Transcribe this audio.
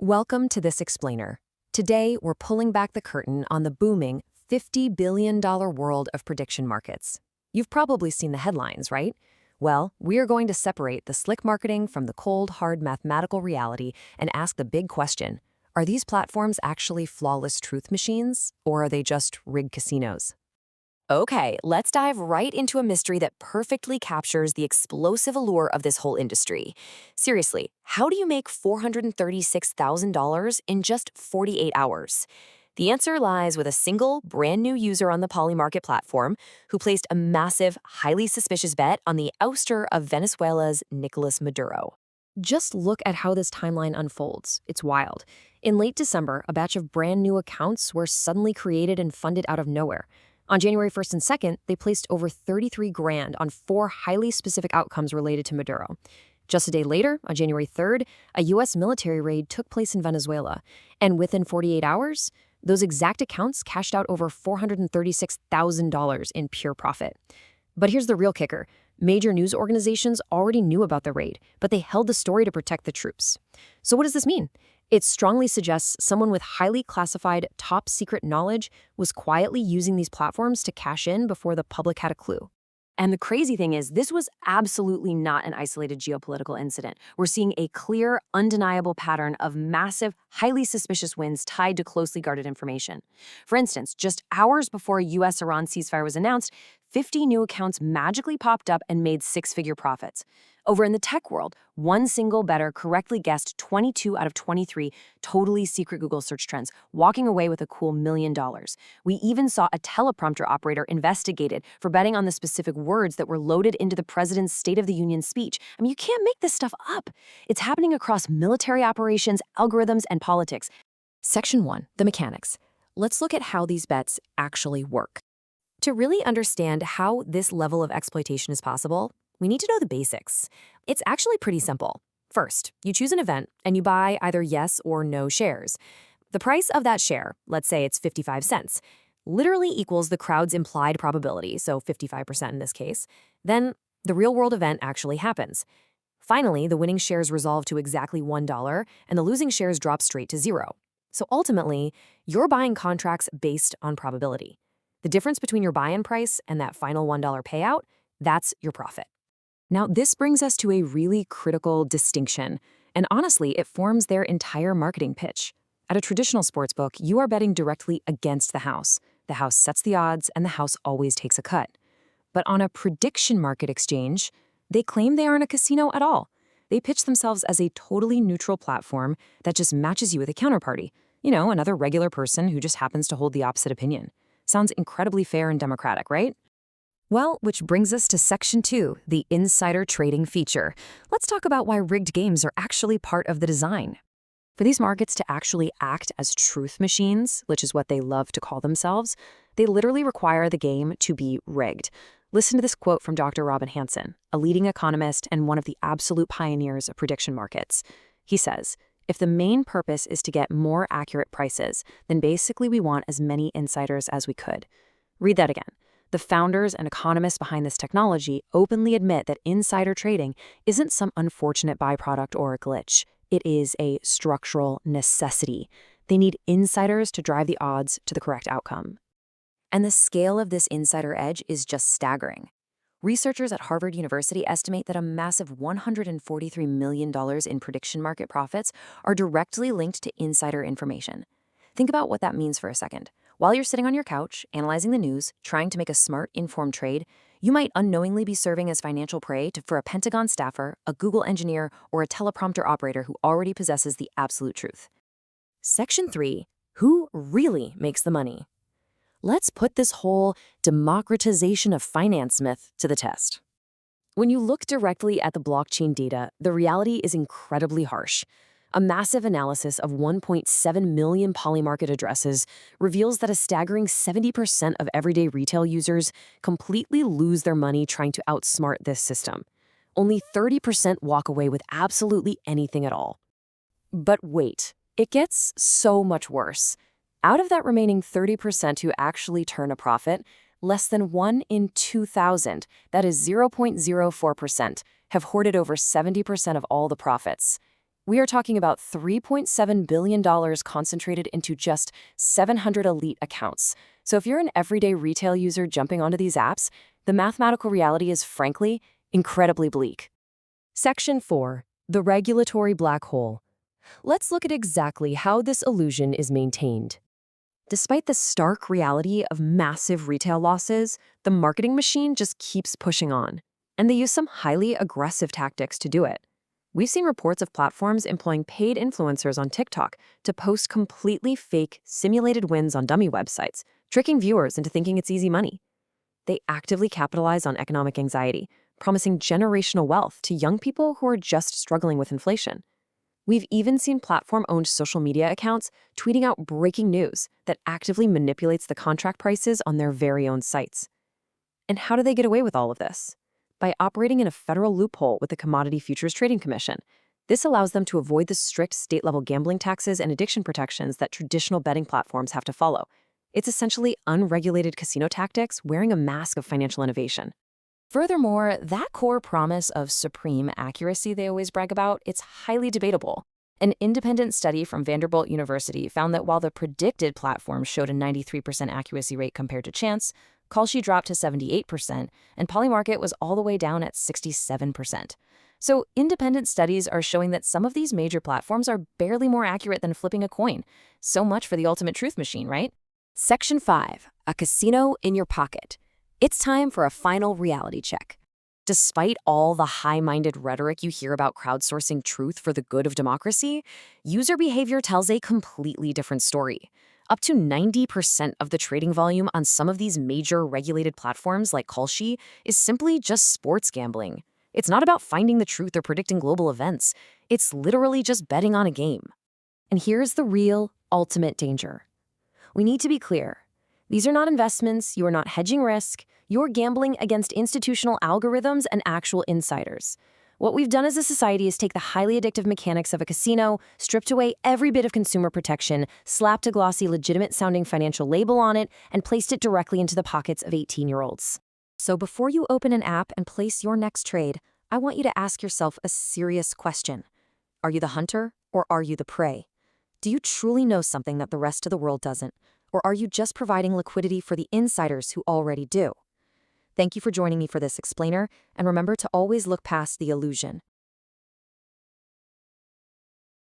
Welcome to This Explainer. Today, we're pulling back the curtain on the booming $50 billion world of prediction markets. You've probably seen the headlines, right? Well, we are going to separate the slick marketing from the cold, hard mathematical reality and ask the big question, are these platforms actually flawless truth machines, or are they just rigged casinos? Okay, let's dive right into a mystery that perfectly captures the explosive allure of this whole industry. Seriously, how do you make $436,000 in just 48 hours? The answer lies with a single, brand new user on the Polymarket platform who placed a massive, highly suspicious bet on the ouster of Venezuela's Nicolas Maduro. Just look at how this timeline unfolds. It's wild. In late December, a batch of brand new accounts were suddenly created and funded out of nowhere. On January 1st and 2nd, they placed over 33 grand on 4 highly specific outcomes related to Maduro. Just a day later, on January 3rd, a U.S. military raid took place in Venezuela, and within 48 hours, those exact accounts cashed out over $436,000 in pure profit. But here's the real kicker. Major news organizations already knew about the raid, but they held the story to protect the troops. So what does this mean? It strongly suggests someone with highly classified, top-secret knowledge was quietly using these platforms to cash in before the public had a clue. And the crazy thing is, this was absolutely not an isolated geopolitical incident. We're seeing a clear, undeniable pattern of massive, highly suspicious wins tied to closely guarded information. For instance, just hours before a U.S.-Iran ceasefire was announced, 50 new accounts magically popped up and made six-figure profits. Over in the tech world, one single bettor correctly guessed 22 out of 23 totally secret Google search trends, walking away with a cool $1 million. We even saw a teleprompter operator investigated for betting on the specific words that were loaded into the president's State of the Union speech. I mean, you can't make this stuff up. It's happening across military operations, algorithms, and politics. Section 1, the mechanics. Let's look at how these bets actually work. To really understand how this level of exploitation is possible, we need to know the basics. It's actually pretty simple. First, you choose an event and you buy either yes or no shares. The price of that share, let's say it's 55 cents, literally equals the crowd's implied probability, so 55% in this case. Then the real-world event actually happens. Finally, the winning shares resolve to exactly $1 and the losing shares drop straight to zero. So ultimately, you're buying contracts based on probability. The difference between your buy-in price and that final $1 payout, that's your profit. Now, this brings us to a really critical distinction, and honestly, it forms their entire marketing pitch. At a traditional sportsbook, you are betting directly against the house. The house sets the odds, and the house always takes a cut. But on a prediction market exchange, they claim they aren't a casino at all. They pitch themselves as a totally neutral platform that just matches you with a counterparty. You know, another regular person who just happens to hold the opposite opinion. Sounds incredibly fair and democratic, right? Well, which brings us to Section 2, the insider trading feature. Let's talk about why rigged games are actually part of the design. For these markets to actually act as truth machines, which is what they love to call themselves, they literally require the game to be rigged. Listen to this quote from Dr. Robin Hanson, a leading economist and one of the absolute pioneers of prediction markets. He says, if the main purpose is to get more accurate prices, then basically we want as many insiders as we could. Read that again. The founders and economists behind this technology openly admit that insider trading isn't some unfortunate byproduct or a glitch. It is a structural necessity. They need insiders to drive the odds to the correct outcome. And the scale of this insider edge is just staggering. Researchers at Harvard University estimate that a massive $143 million in prediction market profits are directly linked to insider information. Think about what that means for a second. While you're sitting on your couch, analyzing the news, trying to make a smart, informed trade, you might unknowingly be serving as financial prey for a Pentagon staffer, a Google engineer, or a teleprompter operator who already possesses the absolute truth. Section 3. Who really makes the money? Let's put this whole democratization of finance myth to the test. When you look directly at the blockchain data, the reality is incredibly harsh. A massive analysis of 1.7 million Polymarket addresses reveals that a staggering 70% of everyday retail users completely lose their money trying to outsmart this system. Only 30% walk away with absolutely anything at all. But wait, it gets so much worse. Out of that remaining 30% who actually turn a profit, less than 1 in 2,000, that is 0.04%, have hoarded over 70% of all the profits. We are talking about $3.7 billion concentrated into just 700 elite accounts. So if you're an everyday retail user jumping onto these apps, the mathematical reality is, frankly, incredibly bleak. Section 4. The regulatory black hole. Let's look at exactly how this illusion is maintained. Despite the stark reality of massive retail losses, the marketing machine just keeps pushing on. And they use some highly aggressive tactics to do it. We've seen reports of platforms employing paid influencers on TikTok to post completely fake, simulated wins on dummy websites, tricking viewers into thinking it's easy money. They actively capitalize on economic anxiety, promising generational wealth to young people who are just struggling with inflation. We've even seen platform-owned social media accounts tweeting out breaking news that actively manipulates the contract prices on their very own sites. And how do they get away with all of this? By operating in a federal loophole with the Commodity Futures Trading Commission. This allows them to avoid the strict state-level gambling taxes and addiction protections that traditional betting platforms have to follow. It's essentially unregulated casino tactics wearing a mask of financial innovation. Furthermore, that core promise of supreme accuracy they always brag about, it's highly debatable. An independent study from Vanderbilt University found that while the predicted platform showed a 93% accuracy rate compared to chance, Kalshi dropped to 78%, and Polymarket was all the way down at 67%. So independent studies are showing that some of these major platforms are barely more accurate than flipping a coin. So much for the ultimate truth machine, right? Section 5. A casino in your pocket. It's time for a final reality check. Despite all the high-minded rhetoric you hear about crowdsourcing truth for the good of democracy, user behavior tells a completely different story. Up to 90% of the trading volume on some of these major regulated platforms like Kalshi is simply just sports gambling. It's not about finding the truth or predicting global events. It's literally just betting on a game. And here's the real, ultimate danger. We need to be clear. These are not investments, you are not hedging risk, you're gambling against institutional algorithms and actual insiders. What we've done as a society is take the highly addictive mechanics of a casino, stripped away every bit of consumer protection, slapped a glossy, legitimate-sounding financial label on it, and placed it directly into the pockets of 18-year-olds. So before you open an app and place your next trade, I want you to ask yourself a serious question. Are you the hunter or are you the prey? Do you truly know something that the rest of the world doesn't? Or are you just providing liquidity for the insiders who already do? Thank you for joining me for this explainer, and remember to always look past the illusion.